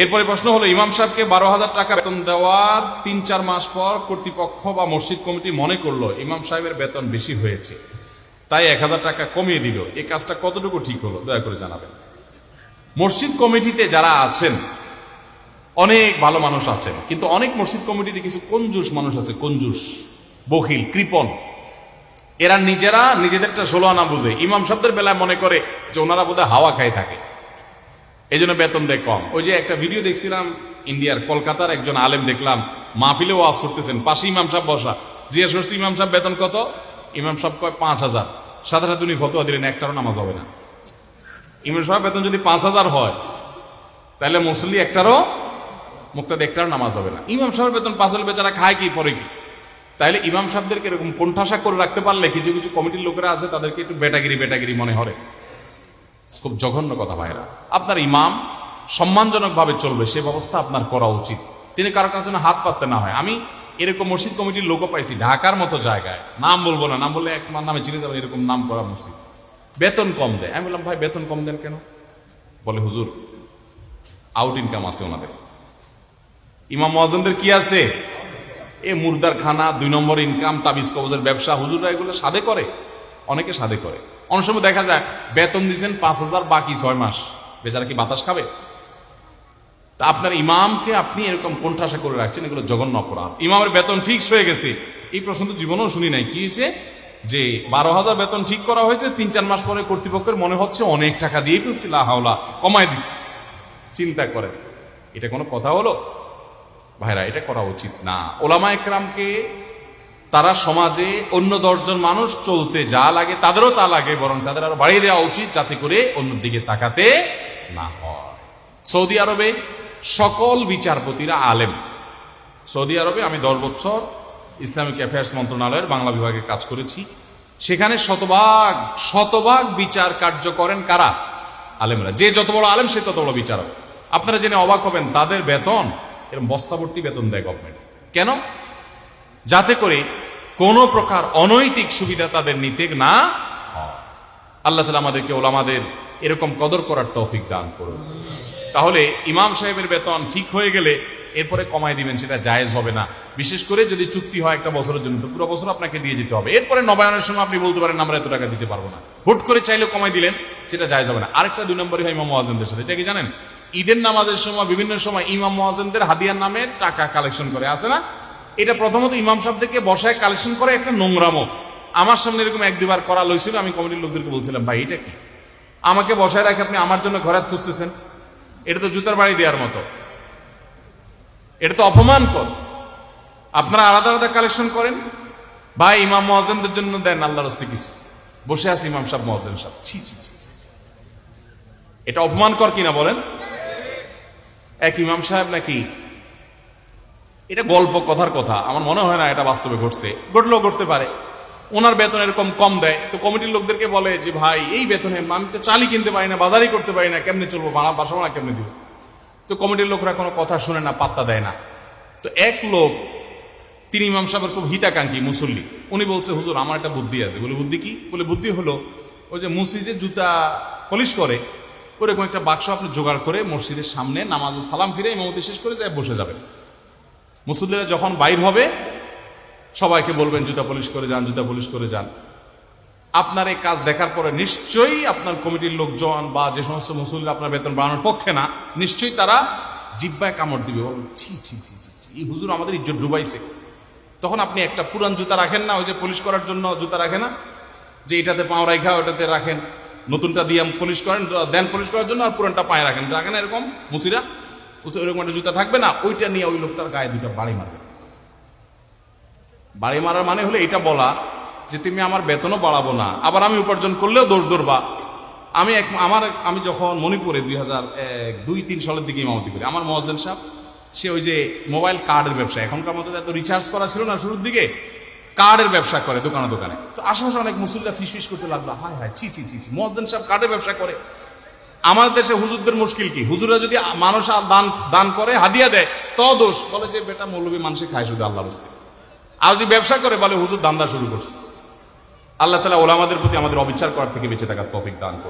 এরপরে প্রশ্ন হলো, ইমাম সাহেবকে 12,000 টাকা বেতন দেওয়ার 3-4 মাস পর কর্তৃপক্ষ বা মসজিদ কমিটি মনে করলো ইমাম সাহেবের বেতন বেশি হয়েছে, তাই 1,000 টাকা কমিয়ে দিল। এই কাজটা কতটুকু ঠিক হলো, দয়া করে জানাবেন। মসজিদ কমিটিতে যারা আছেন অনেক ভালো মানুষ আছেন, কিন্তু অনেক মসজিদ কমিটিতে কিছু কঞ্জুস মানুষ আছে, কঞ্জুস, বখিল, কৃপণ। এরা নিজেরা নিজেদেরটা 16 আনা বুঝে ইমাম সাহেবদের বেলায় মনে করে যে ওনারা বোধহয় হাওয়া খায় থাকে, এই জন্য বেতন দেয় কম। ওই যে একটা ভিডিও দেখছিলাম ইন্ডিয়ার কলকাতার একজন আলেম দেখলাম মাহফিলে ওয়াজ করতেছেন, পাশে ইমাম সাহেব বসা, জিজ্ঞেস করছে ইমাম সাহেব বেতন কত, ইমাম সাহেব কয় 5,000। সাথে সাথে উনি ফতোয়া দিলেন একটারও নামাজ হবে না। ইমাম সাহেব বেতন যদি 5,000 হয় তাহলে মুসল্লি একটারও, মুক্তাদি একটারও নামাজ হবে না। ইমাম সাহেবের বেতন 5,000, বেচারা খায় কি পরে কি? তাইলে ইমাম সাহেবদেরকে এরকম কোণঠাসা করে রাখতে পারলে কিছু কিছু কমিটির লোকেরা আছে তাদেরকে একটু বেটাগিরি মনে হয়। খুব জঘন্য কথা ভাইরা। আপনার ইমাম সম্মানজনকভাবে চলবে সে ব্যবস্থা আপনার করা উচিত, তিনি কারো কাছে হাত পাততে না হয়। আমি এরকম মসজিদ কমিটির লোকও পাইছি ঢাকার মতো জায়গায়, নাম বলবো না, নাম বললে এক নামে চিনে যাবেন, এরকম নাম করা মসজিদ, বেতন কম দেয়। আমি বললাম ভাই বেতন কম দেন কেন? বলে হুজুর আউট ইনকাম আছে ওনাদের। ইমাম মুয়াজ্জিনদের কি আছে? এ মুর্দার খানা, 2 নম্বর ইনকাম, তাবিজ কবজের ব্যবসা। হুজুররা এগুলো সাধে করে, অনেকে সাধে করে। অনেক সময় দেখা যায় বেতন দিচ্ছেন 5,000, বাকি 6 মাস, বেচারা কি বাতাস খাবে? তা আপনার ইমামকে আপনি এরকম কোণঠাসা করে রাখছেন, এগুলো জঘন্য অপরাধ। ইমামের বেতন ফিক্স হয়ে গেছে, এই প্রশ্ন তো জীবনেও শুনি নাই। কি হয়েছে যে 12,000 বেতন ঠিক করা হয়েছে, 3-4 মাস পরে কর্তৃপক্ষের মনে হচ্ছে অনেক টাকা দিয়ে ফেলছি, লা হাওলা, কমায় দিস। চিন্তা করেন, এটা কোনো কথা হলো ভাইরা? এটা করা উচিত না। ওলামা একরামকে তারা সমাজে অন্য 10 জন মানুষ চলতে যা লাগে তাদেরও তা লাগে, বরং তাদের আরো বাড়িয়ে দেওয়া উচিত যাতে করে অন্যের দিকে তাকাতে না হয়। সৌদি আরবে সকল বিচারপতিরা আলেম। সৌদি আরবে আমি 10 বছর ইসলামিক অ্যাফেয়ার্স মন্ত্রণালয়ের বাংলা বিভাগে কাজ করেছি। সেখানে শতভাগ বিচার কার্য করেন কারা? আলেমরা। যে যত বড় আলেম সে তত বড় বিচারক। আপনারা জেনে অবাক হবেন তাদের বেতন এরকম বস্তাভর্তি বেতন দেয় গভর্নমেন্ট। কেন? যাতে করে কোনো প্রকার অনৈতিক সুবিধা তাদের নিতে না হয়। আল্লাহ তাআলা আমাদেরকে ওলামাদের এরকম কদর করার তৌফিক দান করুন। তাহলে ইমাম সাহেবের বেতন ঠিক হয়ে গেলে এরপরে কমায় দিবেন, সেটা জায়েজ হবে না। বিশেষ করে যদি চুক্তি হয় একটা বছরের জন্য, তো পুরো বছর আপনাকে দিয়ে যেতে হবে। এরপরে নবায়নের সময় আপনি বলতে পারেন আমরা এত টাকা দিতে পারবো না, হুট করে চাইলে কমাই দিলেন, সেটা জায়েজ হবে না। আরেকটা 2 নম্বরই হয় ইমাম মুয়াজ্জিনদের সাথে। এটা কি জানেন? ঈদের নামাজের সময় বিভিন্ন সময় ইমাম মুয়াজ্জিনদের হাদিয়ার নামে টাকা কালেকশন করে, আছে না? এটা প্রথমত ইমাম সাহেব থেকে বসায় কালেকশন করে একটা নোংরামো। আমার সামনে এরকম 1-2 বার করা লইছিল। আমি কমিটির লোকদেরকে বলছিলাম ভাই এটা কি? আমাকে বসায় রাখে আপনি আমার জন্য ঘরাত খুঁজতেছেন, এটা তো জুতার বাড়ি দেওয়ার মতো, এটা তো অপমান কর। আপনারা আলাদা আলাদা কালেকশন করেন, ভাই ইমাম মুয়াজ্জিনদের জন্য দেন আল্লাহর রাস্তে কিছু। বসে আছে ইমাম সাহেব, মুয়াজ্জিন সাহেব, ছি ছি ছি, এটা অপমান কর কিনা বলেন? এক ইমাম সাহেব নাকি, এটা গল্প কথার কথা, আমার মনে হয় না এটা বাস্তবে ঘটছে, ঘটলেও ঘটতে পারে। ওনার বেতন এরকম কম দেয়, তো কমিটির লোকদেরকে বলে যে ভাই এই বেতনে আমি তো চালই কিনতে পারি না, বাজারই করতে পারি না, কেমনে চলবো, বাসা ভাড়া কেমনে দিব? তো কমিটির লোকরা কোনো কথা শুনে না, পাত্তা দেয় না। তো এক লোক, তিনি ইমাম সাহেবের খুব হিতাকাঙ্ক্ষী মুসল্লি, উনি বলছে হুজুর আমার একটা বুদ্ধি আছে। বলে বুদ্ধি কি? বলে বুদ্ধি হলো ওই যে মসজিদে জুতা পলিশ করে ওরকম একটা বাক্স আপনি জোগাড় করে মসজিদের সামনে নামাজে সালাম ফিরে ইমামতি শেষ করে যায় বসে যাবেন। মুসল্লিরা যখন বাইর হবে সবাইকে বলবেন জুতা পলিশ করে যান, জুতা পলিশ করে যান। আপনার এই কাজ দেখার পরে নিশ্চয়ই আপনার কমিটির লোকজন বা যে সমস্ত মুসল্লি আপনার বেতন বাড়ানোর পক্ষে না, নিশ্চয়ই তারা জিব্বায় কামড় দিবে, বলবেন ছি ছি ছি ছি, এই হুজুর আমাদের ইজ্জত ডুবাইছে। তখন আপনি একটা পুরান জুতা রাখেন না, ওই যে পলিশ করার জন্য জুতা রাখে না, যে এটাতে পাও রাখা ওটাতে রাখেন, নতুনটা দিয়ে পলিশ করেন, দেন পলিশ করার জন্য, আর পুরানটা পায়ে রাখেন এরকম মুসিরা, ওইরকম একটা জুতা থাকবে না, ওইটা নিয়ে ওই লোকটার গায়ে 2টা বাড়ি মারবে। বাড়ি মারার মানে হলো এটা বলা যে তুমি আমার বেতনও বাড়াবো না, আবার আমি উপার্জন করলেও দোষ ধরবা। আমি যখন মণিপুরে 2002-3 সালের দিকে ইমামতি করি, আমার মুয়াজ্জিন সাহেব সে ওই যে মোবাইল কার্ডের ব্যবসা, এখনকার মতো এত রিচার্জ করা ছিল না শুরুর দিকে, কার্ডের ব্যবসা করে দোকানে দোকানে। তো আশেপাশে অনেক মুসল্লিরা ফিস করতে লাগলো, হায় হায় ছি ছি ছি ছি, মুয়াজ্জিন সাহেব কার্ডের ব্যবসা করে। আমাদের দেশে হুজুরদের মুশকিল কি? হুজুরা যদি মানুষ দান করে, হাদিয়া দেয়, তো দোষ বলে যে বেটা মৌলবী মানুষে খায় শুধু আল্লাহর রাস্তায়। আর যদি ব্যবসা করে বলে হুজুর দান্দা শুরু করছে। আল্লাহ তাআলা ওলামাদের প্রতি আমাদের অবিচার করার থেকে বেঁচে থাকার তৌফিক দান করুন।